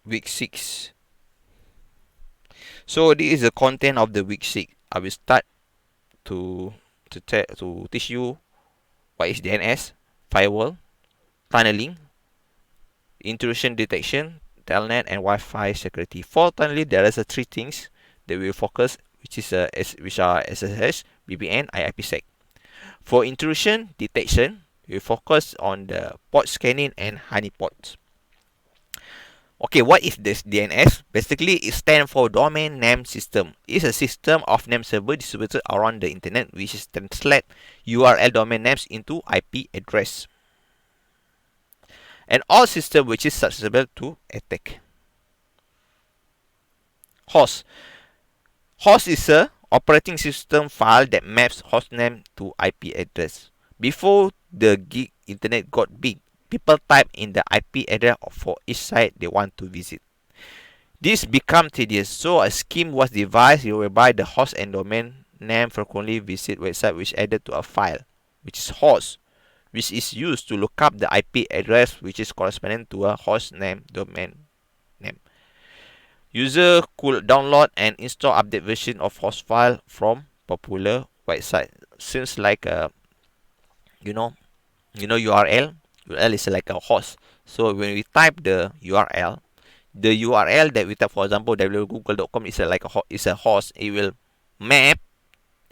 week 6. So this is the content of the week 6. I will start to to teach you what is DNS, firewall, tunneling, intrusion detection, telnet, and Wi-Fi security. For tunneling, there is three things that we will focus, which are SSH, VPN, and IPsec. For intrusion detection, we focus on the port scanning and honeypots. Okay, what is this DNS? Basically, it stands for Domain Name System. It's a system of name server distributed around the internet, which is translate URL domain names into IP address. And all system which is susceptible to attack. Host. Host is a operating system file that maps host name to IP address. Before the gig internet got big, people type in the IP address for each site they want to visit. This became tedious, so a scheme was devised whereby the host and domain name frequently visit website which added to a file, which is host, which is used to look up the IP address which is corresponding to a host name domain name. User could download and install update version of host file from popular website. Seems like a URL. URL is like a host. So when we type the URL that we type, for example, www.google.com is a host. It will map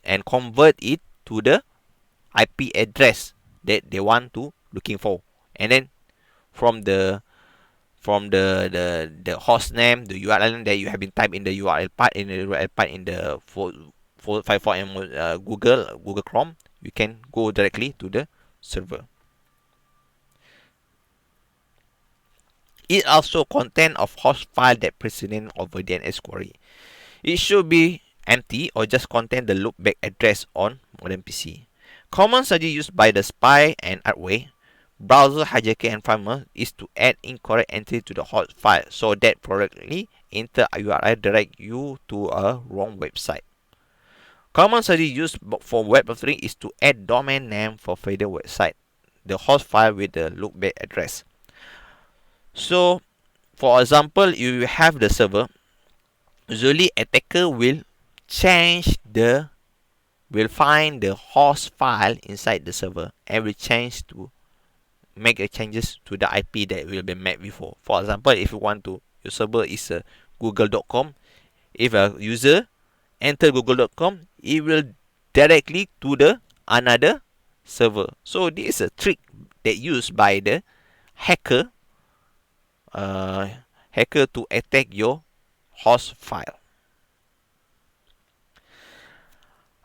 and convert it to the IP address that they want to looking for, and then from the host name, the URL that you have been typed in the URL part in the 454 and Google Chrome, you can go directly to the server. It also contains of host file that precedent over DNS query. It should be empty or just contain the loopback address on modern PC. Common strategy used by the spy and adware, browser hijacker and farmer is to add incorrect entry to the host file so that correctly enter a URL direct you to a wrong website. Common strategy used for web authoring is to add domain name for further website, the host file with the loopback address. So, for example, you have the server. Usually, attacker will find the host file inside the server and will make a changes to the IP that will be mapped before. For example, if you want to, your server is google.com. If a user enter google.com, it will directly to the another server. So this is a trick that used by the hacker to attack your host file.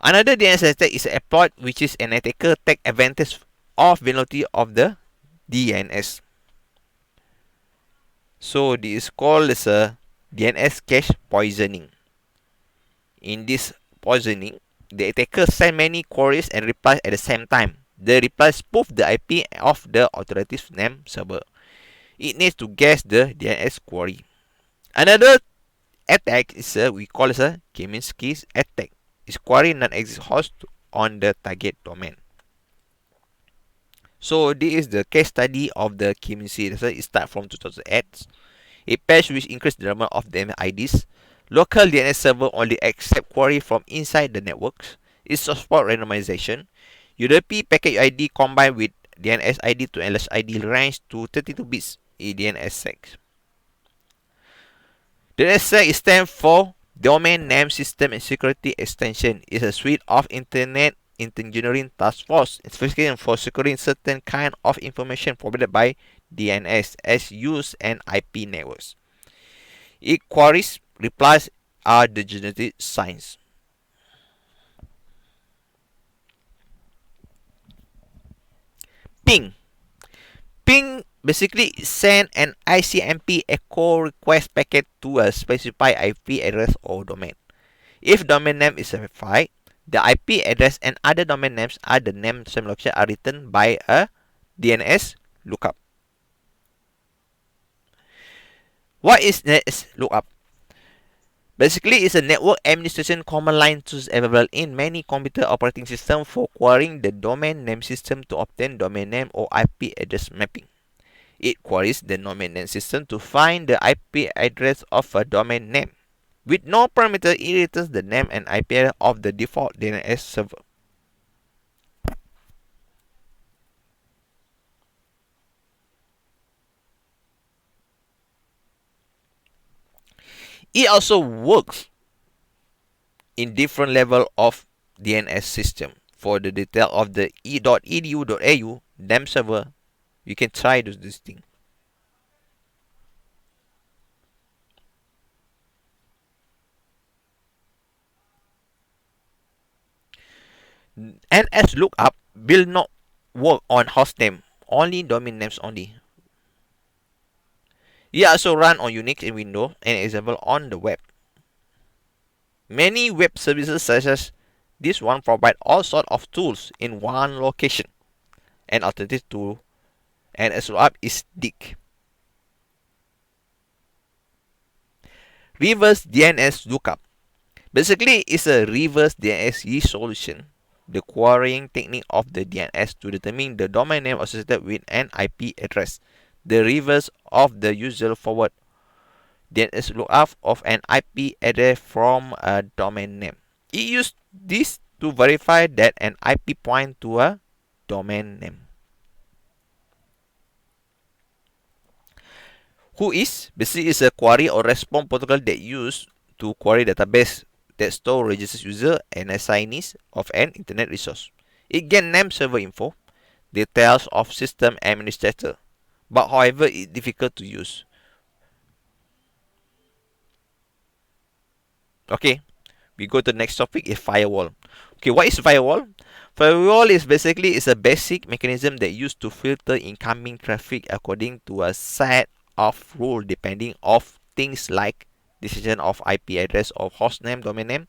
Another DNS attack is exploit, which is an attacker take advantage of vulnerability of the DNS. So this is called as a DNS cache poisoning. In this poisoning, the attacker send many queries and replies at the same time. The replies spoof the IP of the authoritative name server. It needs to guess the DNS query. Another attack is we call it a Kaminsky's attack. It's query non-exist host on the target domain. So this is the case study of the Kaminsky. It starts from 2008. A patch which increased the number of DNS IDs. Local DNS server only accept query from inside the networks. It support randomization. UDP packet ID combined with DNS ID to LS ID range to 32 bits in DNSSEC. DNSSEC stands for Domain Name System and Security Extension. It's a suite of Internet Engineering Task Force investigation for securing certain kind of information provided by DNS as used and IP networks. It queries replies are the genetic science. Ping. Ping basically send an ICMP echo request packet to a specified IP address or domain. If domain name is specified, the IP address and other domain names are the name same location are written by a DNS lookup. What is DNS lookup? Basically, it's a network administration command line tools available in many computer operating systems for querying the domain name system to obtain domain name or IP address mapping. It queries the domain name system to find the IP address of a domain name. With no parameter, it returns the name and IP address of the default DNS server. It also works in different level of DNS system. For the detail of the e.edu.au DEM server, you can try this thing. NS lookup will not work on hostname, only domain names only. It also run on Unix and Windows and is available on the web. Many web services such as this one provide all sorts of tools in one location. An alternative to NS lookup is DIG. Reverse DNS lookup. Basically, it's a reverse DNS resolution, the querying technique of the DNS to determine the domain name associated with an IP address. The reverse of the usual forward DNS lookup of an IP address from a domain name. It uses this to verify that an IP point to a domain name. COIS basically is a query or response protocol that used to query database that store registered user and assignees of an internet resource. It can name server info, details of system administrator, but however it's difficult to use. Okay, we go to the next topic is firewall. Okay, what is firewall? Firewall is basically is a basic mechanism that used to filter incoming traffic according to a set of rules depending of things like decision of IP address or host name, domain name,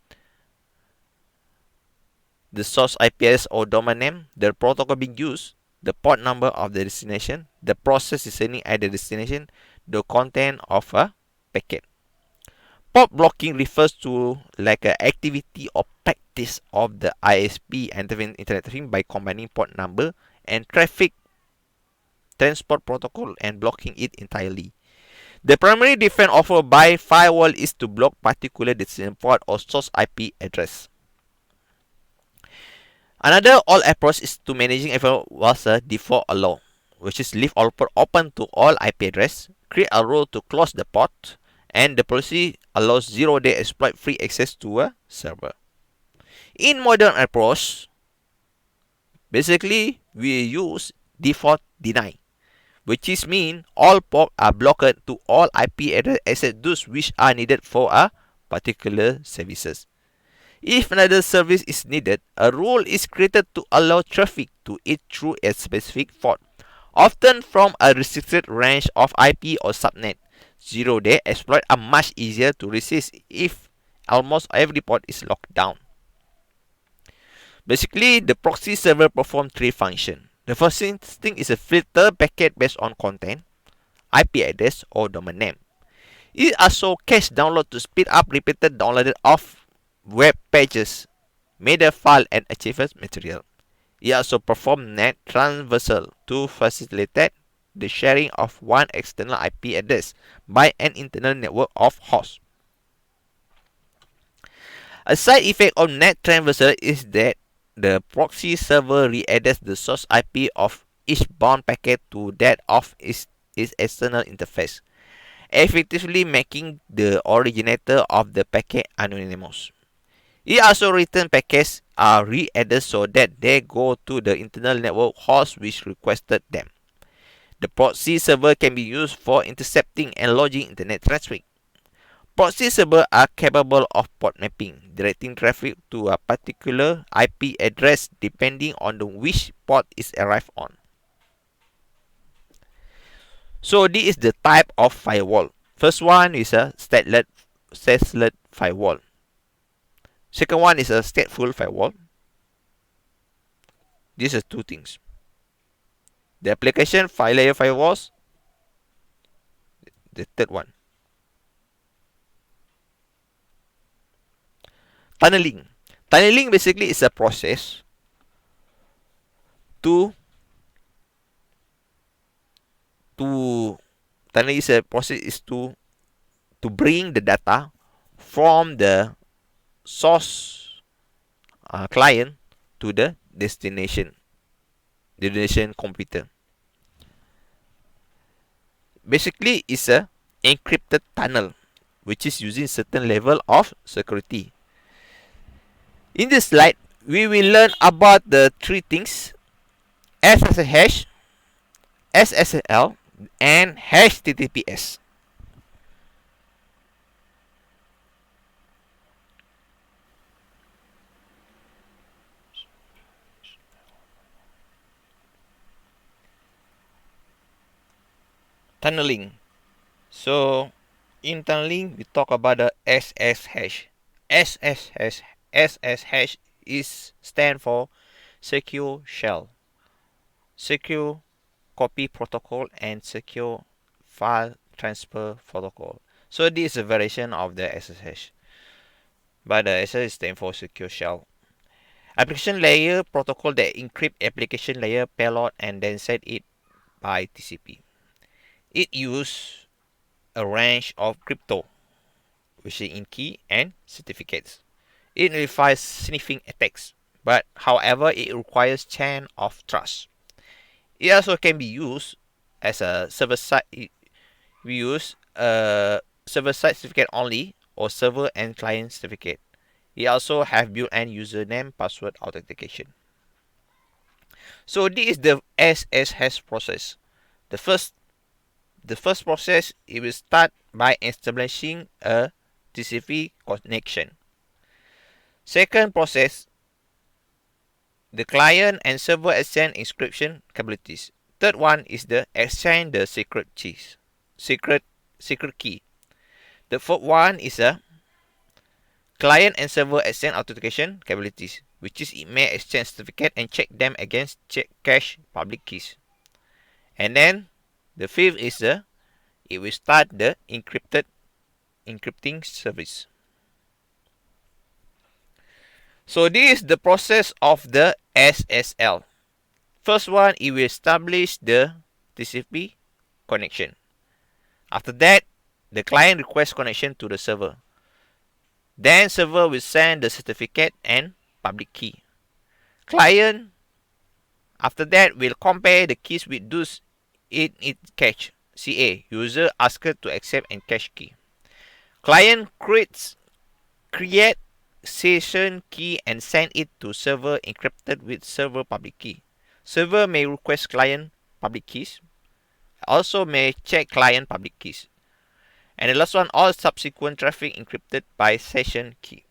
the source IP address or domain name, the protocol being used, the port number of the destination, the process is sending at the destination, the content of a packet. Port blocking refers to like an activity or practice of the ISP internet traffic by combining port number and traffic transport protocol and blocking it entirely. The primary defense offered by firewall is to block particular destination port or source IP address. Another all approach is to managing was a default allow, which is leave all port open to all IP address, create a rule to close the port, and the policy allows zero-day exploit free access to a server. In modern approach, basically we use default deny, which is mean all ports are blocked to all IP address except those which are needed for a particular services. If another service is needed, a rule is created to allow traffic to it through a specific port, often from a restricted range of IP or subnet. Zero-day exploits are much easier to resist if almost every port is locked down. Basically, the proxy server performs three functions. The first thing is a filter packet based on content, IP address, or domain name. It also cache download to speed up repeated download of web pages, media file, and archival material. It also performs net transversal to facilitate the sharing of one external IP address by an internal network of hosts. A side effect of net transversal is that the proxy server readdress the source IP of each bound packet to that of its external interface, effectively making the originator of the packet anonymous. It also return packets are readdressed so that they go to the internal network host which requested them. The proxy server can be used for intercepting and logging internet traffic. Proxy servers are capable of port mapping, directing traffic to a particular IP address depending on which port is arrived on. So this is the type of firewall. First one is a stateless firewall. Second one is a stateful firewall. These are two things. The application file layer firewalls. The third one. Tunneling. Tunneling basically is a process to to tunneling is a process is to bring the data from the source client to the destination computer. Basically, it's a encrypted tunnel which is using certain level of security. In this slide, we will learn about the three things: SSH, SSL, and HTTPS. Tunneling. So, in tunneling, we talk about the SSH. SSH is stand for Secure Shell, Secure Copy Protocol, and Secure File Transfer Protocol. So this is a variation of the SSH, but the SSH stands for Secure Shell. Application layer protocol that encrypt application layer payload and then send it by TCP. It uses a range of crypto, which is in key and certificates. It nullifies sniffing attacks, but however, it requires chain of trust. It also can be used as a server side. We use a server side certificate only or server and client certificate. It also have built-in username password authentication. So this is the SSH process. The first process, it will start by establishing a TCP connection. Second process, the client and server exchange encryption capabilities. Third one is the exchange the secret keys, secret key. The fourth one is a client and server exchange authentication capabilities, which is it may exchange certificate and check them against cache public keys. And then the fifth is the it will start the encrypting service. So this is the process of the SSL. First one, it will establish the TCP connection. After that, the client requests connection to the server. Then server will send the certificate and public key. Client, after that, will compare the keys with those in its cache. CA, user asked to accept and cache key. Client create session key and send it to server encrypted with server public key. Server may request client public keys, also may check client public keys. And the last one, all subsequent traffic encrypted by session key.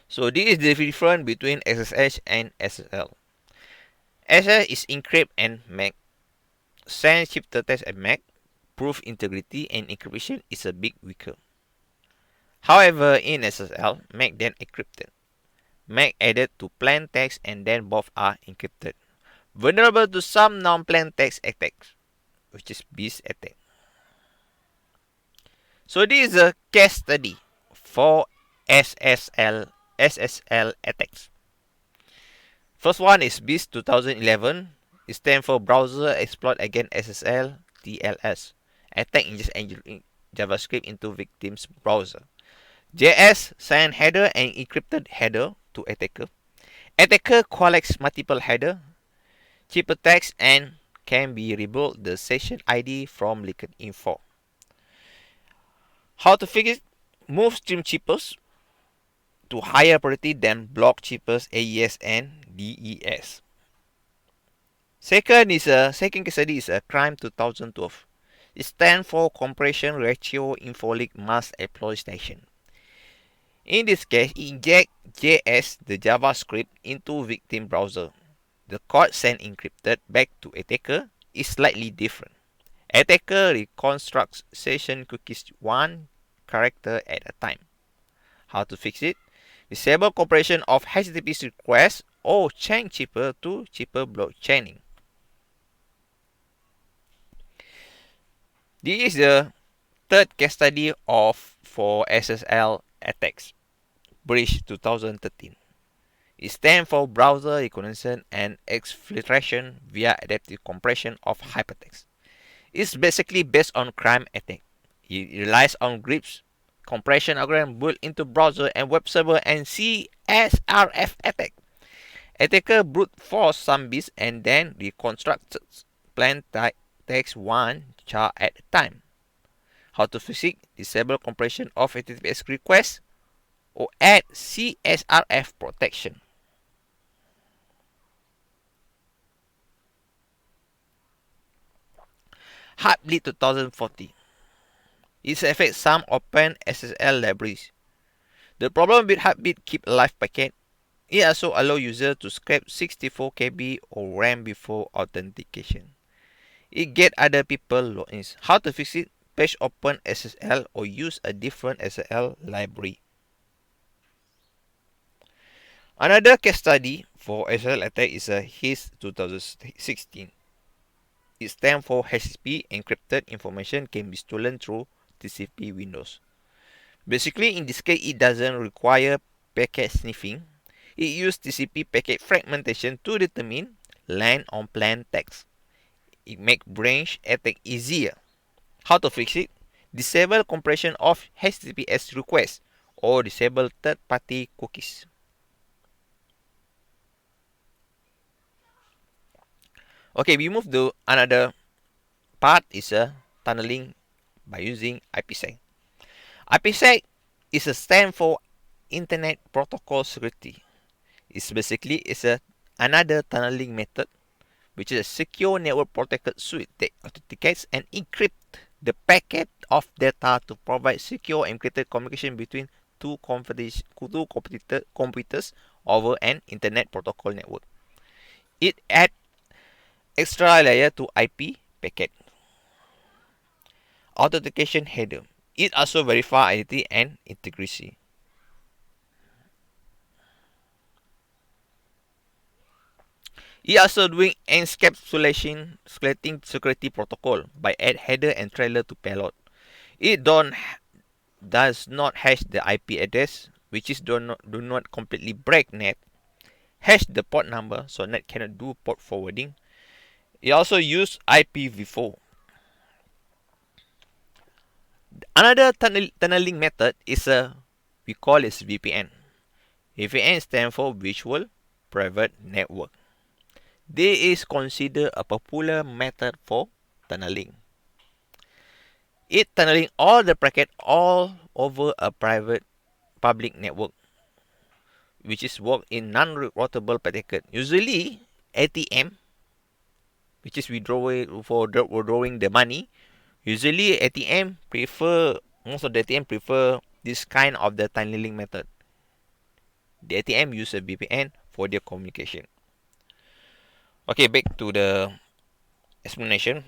So this is the difference between SSH and SSL. SSH is encrypt and MAC. Send shifter test and MAC. Proof integrity and encryption is a bit weaker. However, in SSL, MAC then encrypted. MAC added to plain text and then both are encrypted. Vulnerable to some non-plain text attacks, which is BIS attack. So this is a case study for SSL attacks. First one is BIS 2011. It stands for Browser Exploit Against SSL TLS. Attack inject JavaScript into victim's browser. JS send header and encrypted header to attacker. Attacker collects multiple header, cheaper text, and can be rebuilt the session ID from leaked info. How to fix it? Move stream cheapers to higher priority than block cheapers AES and DES. Second case study is a crime 2012. It stands for compression ratio infolic mass exploitation. In this case, inject JS, the JavaScript, into victim browser. The code sent encrypted back to attacker is slightly different. Attacker reconstructs session cookies one character at a time. How to fix it? Disable compression of HTTP requests or change cheaper to cheaper block chaining. This is the third case study for SSL attacks. Breach 2013. It stands for browser reconnaissance and exfiltration via adaptive compression of hypertext. It's basically based on crime attack. It relies on grips, compression algorithm built into browser and web server and CSRF attack. Attacker brute force some bits and then reconstructs plain text one char at a time. How to fix it? Disable compression of HTTPS requests or add CSRF protection. Heartbleed 2040. It affects some open SSL libraries. The problem with Heartbleed keep alive packet. It also allows users to scrape 64 KB or RAM before authentication. It get other people logins. How to fix it? Patch open SSL or use a different SSL library. Another case study for SSL attack is a HIS 2016. It stands for HTTP encrypted information can be stolen through TCP windows. Basically, in this case, it doesn't require packet sniffing. It uses TCP packet fragmentation to determine length on plain text. It makes branch attack easier. How to fix it? Disable compression of HTTPS requests or disable third-party cookies. Okay, we move to another part is a tunneling by using IPsec. IPsec is a stand for Internet Protocol Security. It's basically another tunneling method which is a secure network protected suite that authenticates and encrypts the packet of data to provide secure encrypted communication between two computers over an Internet Protocol network. It adds extra layer to IP packet. Authentication header. It also verifies identity and integrity. It also doing encapsulation security protocol by add header and trailer to payload. It does not hash the IP address, which is do not completely break net. Hash the port number so net cannot do port forwarding. It also use IPv4. Another tunneling method is we call it VPN. VPN stands for Virtual Private Network. This is considered a popular method for tunneling. It tunneling all the packet all over a private public network, which is work in non-routable packet. Usually ATM, which is withdrawing the money. Usually ATM prefer most of the ATM prefer this kind of the tunneling method. The ATM use a VPN for their communication. Okay, back to the explanation.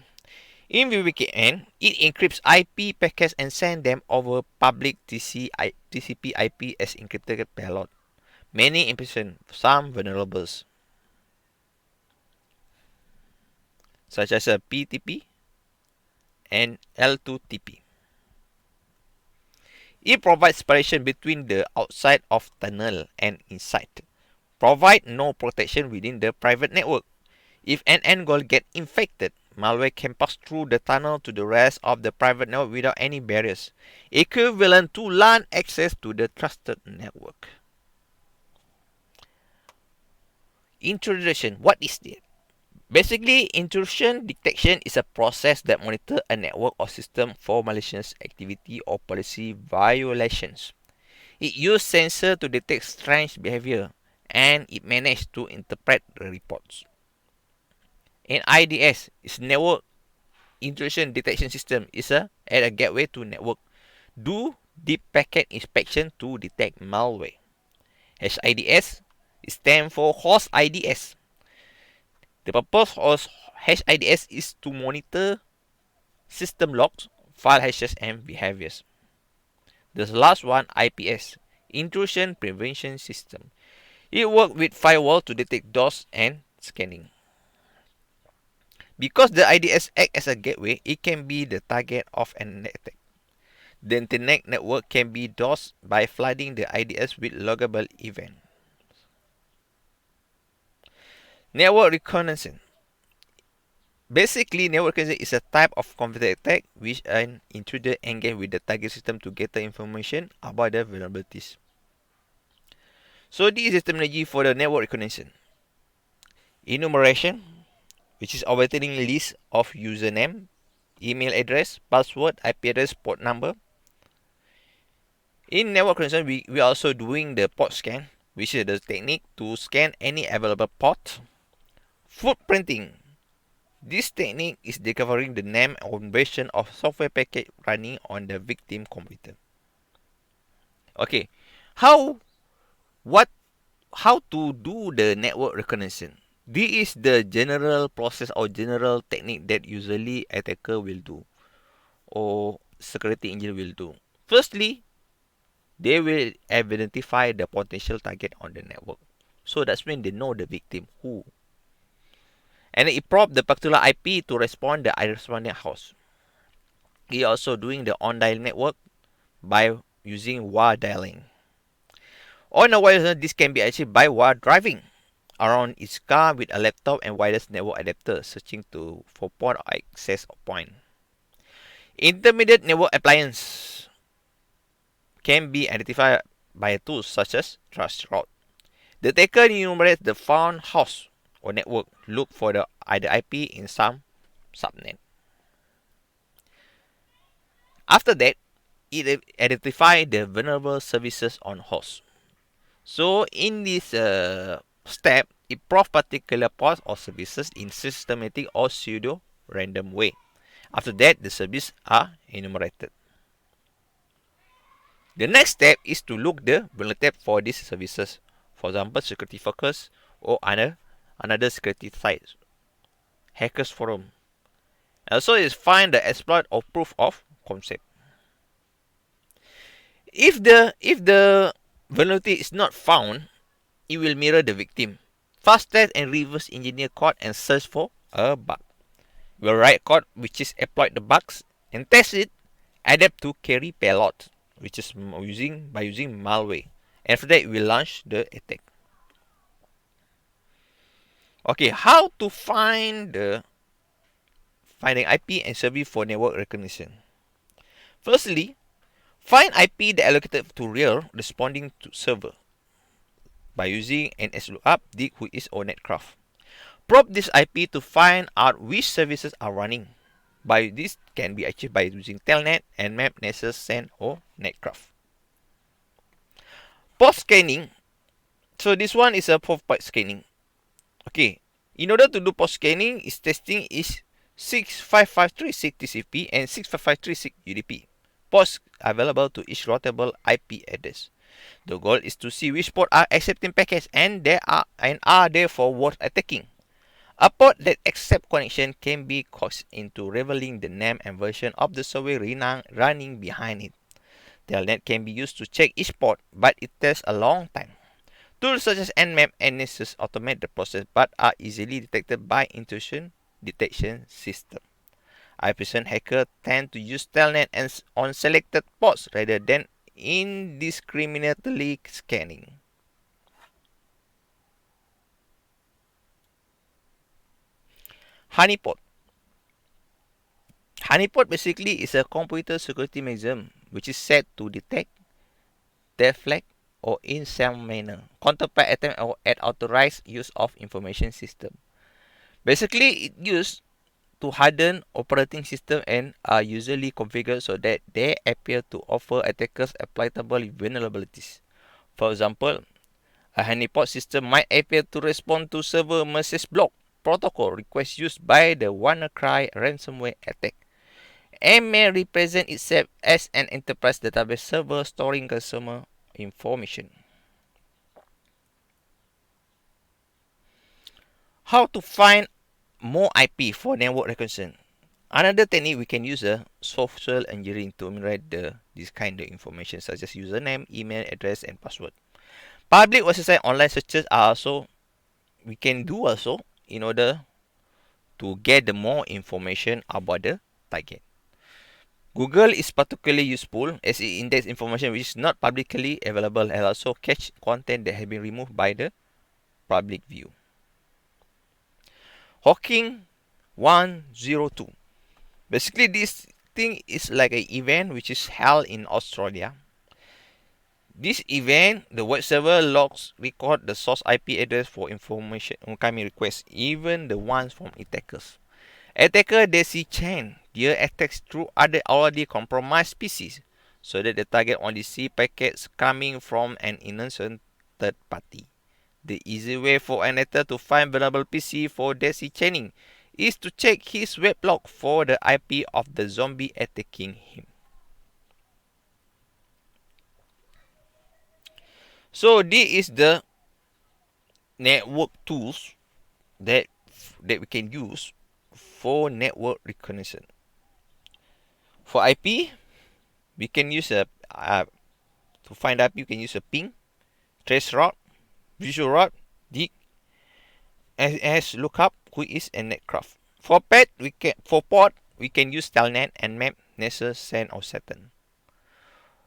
In VPN, it encrypts IP packets and sends them over public TCP IP as encrypted payload. Many imprisoned, some vulnerables, such as a PTP and L2TP. It provides separation between the outside of tunnel and inside. Provide no protection within the private network. If an end goal gets infected, malware can pass through the tunnel to the rest of the private network without any barriers, equivalent to LAN access to the trusted network. Introduction. What is it? Basically, intrusion detection is a process that monitors a network or system for malicious activity or policy violations. It uses sensors to detect strange behavior and it manages to interpret the reports. An IDS is network intrusion detection system is at a gateway to network. Do deep packet inspection to detect malware. HIDS stands for host IDS. The purpose of HIDS is to monitor system logs, file hashes, and behaviors. The last one, IPS, Intrusion Prevention System. It works with firewall to detect DOS and scanning. Because the IDS acts as a gateway, it can be the target of an attack. The internet network can be DOSed by flooding the IDS with loggable events. Network reconnaissance. Basically, network reconnaissance is a type of computer attack which an intruder engages with the target system to gather information about the vulnerabilities. So this is the terminology for the network reconnaissance. Enumeration, which is overturning list of username, email address, password, IP address, port number. In network reconnaissance, we are also doing the port scan, which is the technique to scan any available port. Footprinting. This technique is discovering the name or version of software package running on the victim computer. Okay, how what how to do the network reconnaissance? This is the general process or general technique that usually attacker will do or security engineer will do. Firstly, they will identify the potential target on the network. So that's when they know the victim who. And it probe the particular IP to respond the responding host. He also doing the on-dial network by using wire dialing. On a wireless, this can be achieved by wire driving around its car with a laptop and wireless network adapter, searching for point or access point. Intermediate network appliance can be identified by tools such as traceroute. The attacker enumerates the found host or network, look for the either IP in some subnet. After that, it identifies the vulnerable services on host. So in this step, it probes particular ports or services in systematic or pseudo random way. After that, the services are enumerated. The next step is to look the vulnerability for these services. For example, security focus or another security site, hackers forum. Also, is find the exploit or proof of concept. If the vulnerability is not found, it will mirror the victim. Fast test and reverse engineer code and search for a bug. We'll write code which is exploit the bugs and test it, adapt to carry payload, which is using malware. And after that, we launch the attack. Okay, how to find the IP and service for network recognition. Firstly, find IP that allocated to real responding to server by using an slookup, dig who is or netcraft. Probe this IP to find out which services are running. By this can be achieved by using telnet, nmap, nessus, sen, or netcraft. Post scanning. So this one is a port scanning. Okay. In order to do post scanning, its testing is 65536 TCP and 65536 UDP. Ports available to each routable IP address. The goal is to see which port are accepting packets and are therefore worth attacking. A port that accepts connection can be coaxed into revealing the name and version of the software running behind it. Telnet can be used to check each port, but it takes a long time. Tools such as nmap and nessus automate the process but are easily detected by intrusion detection system. IPsec hackers tend to use telnet on selected ports rather than indiscriminately scanning. Honeypot. Honeypot basically is a computer security mechanism which is set to detect, deflect, or in some manner counterpart attempt at authorized use of information system. Basically, it used to harden operating system and are usually configured so that they appear to offer attackers exploitable vulnerabilities. For example, a honeypot system might appear to respond to server message block protocol requests used by the WannaCry ransomware attack and may represent itself as an enterprise database server storing customer information. How to find more IP for network recognition? Another technique we can use a social engineering to enumerate this kind of information such as username, email address, and password. Public website online searches are also we can do also in order to get the more information about the target. Google is particularly useful as it indexes information which is not publicly available and also catch content that has been removed by the public view. Hawking 102. Basically, this thing is like an event which is held in Australia. This event, the web server logs record the source IP address for information incoming requests, even the ones from attackers. Attacker Daisy Chain dia attacks through other already compromised PCs, so that the target only see packets coming from an innocent third party. The easy way for an attacker to find vulnerable PC for Daisy chaining is to check his web log for the IP of the zombie attacking him. So this is the network tools that we can use for network recognition. For IP, we can use to find IP. You can use a ping, trace route, visual route, dig, as lookup, quiz, and netcraft. For port we can use telnet and map, nessus, send, or saturn.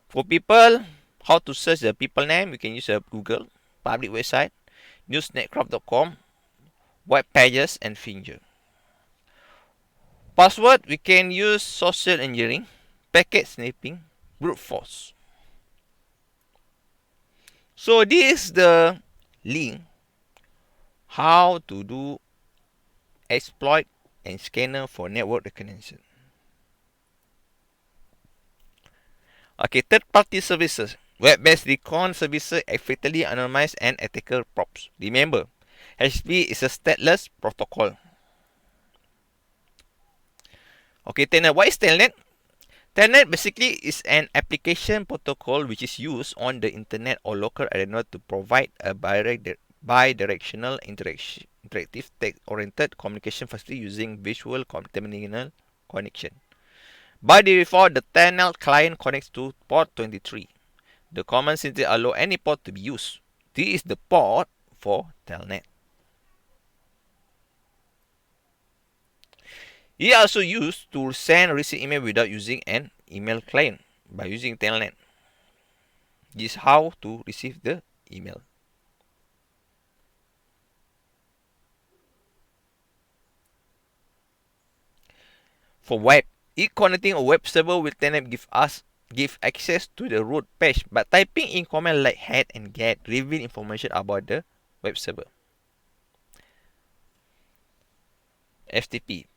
For people, how to search the people name, we can use a Google public website, newsnetcraft.com, web pages, and Finger. Password, we can use social engineering, packet sniffing, brute force. So this is the link how to do exploit and scanner for network recognition. Okay, third-party services. Web-based recon services effectively anonymize and attacker props. Remember, HTTP is a stateless protocol. Okay, Telnet. What is Telnet? Telnet basically is an application protocol which is used on the internet or local area to provide a bidirectional interactive text-oriented communication facility using visual terminal connection. By default, the Telnet client connects to port 23. The command simply allows any port to be used. This is the port for Telnet. It is also used to send and receive email without using an email client by using Telnet. This is how to receive the email. For web, connecting a web server with Telnet give access to the root page, but typing in command like head and get reveal information about the web server. FTP.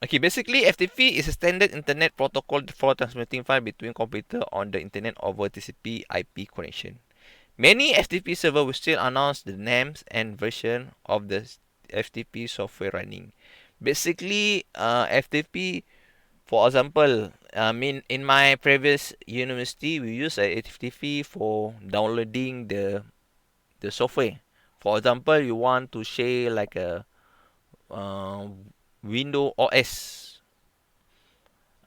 Okay, basically FTP is a standard internet protocol for transmitting files between computers on the internet over TCP/IP connection. Many FTP servers will still announce the names and version of the FTP software running. Basically, FTP, for example, in my previous university, we use a FTP for downloading the software. For example, you want to share like a Windows OS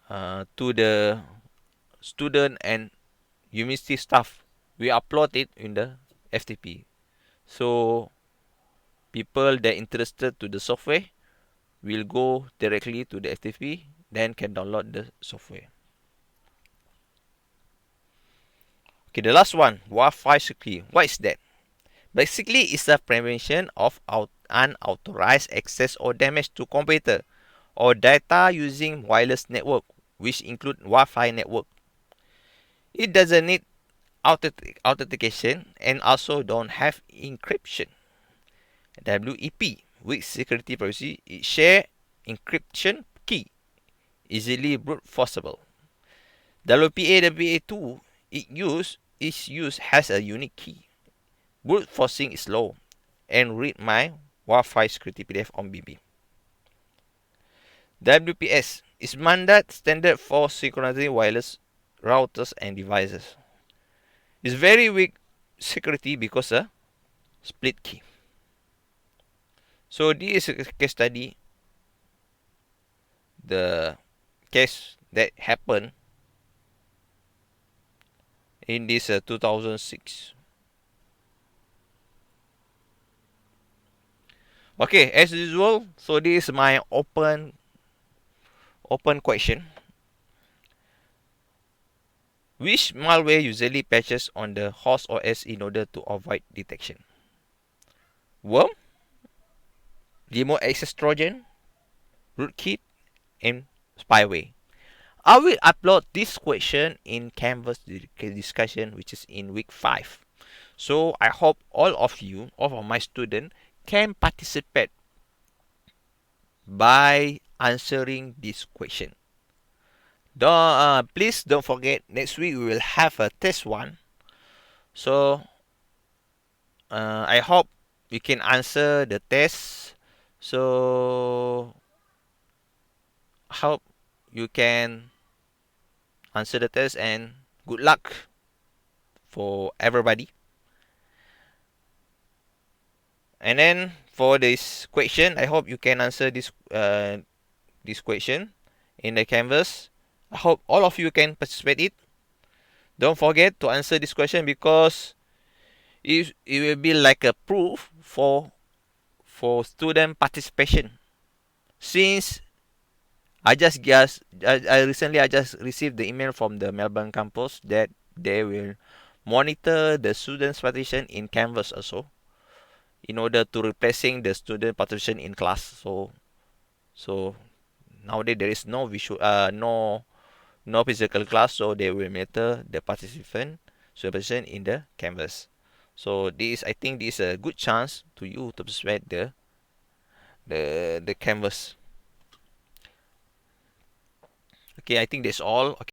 to the student and university staff. We upload it in the FTP. So people that interested to the software will go directly to the FTP, then can download the software. Okay, the last one, Wi-Fi security. What is that? Basically, it's a prevention of unauthorized access or damage to computer or data using wireless network, which include Wi-Fi network. It doesn't need authentication and also don't have encryption. WEP, weak security privacy, it share encryption key, easily brute forceable. WPA2, is used has a unique key. Brute forcing is low, and read my Wi-Fi security PDF on BB. WPS is mandate standard for synchronizing wireless routers and devices. It's very weak security because a split key. So this is a case study. The case that happened in this 2006. Okay, as usual, so this is my open question. Which malware usually patches on the host OS in order to avoid detection? Worm, Remote access Trojan, rootkit, and spyware. I will upload this question in Canvas discussion, which is in week 5. So I hope all of you, all of my students, can participate by answering this question. Please don't forget, next week we will have a test one. So I hope you can answer the test. So hope you can answer the test, and good luck for everybody. And then for this question, I hope you can answer this question in the canvas. I hope all of you can participate it. Don't forget to answer this question because it will be like a proof for student participation. Since I just received the email from the Melbourne campus that they will monitor the students' participation in Canvas also in order to replacing the student participation in class. So nowadays there is no visual no physical class, so they will monitor the participation in the Canvas. So this I think this is a good chance to you to participate the Canvas. Okay, I think that's all. Okay.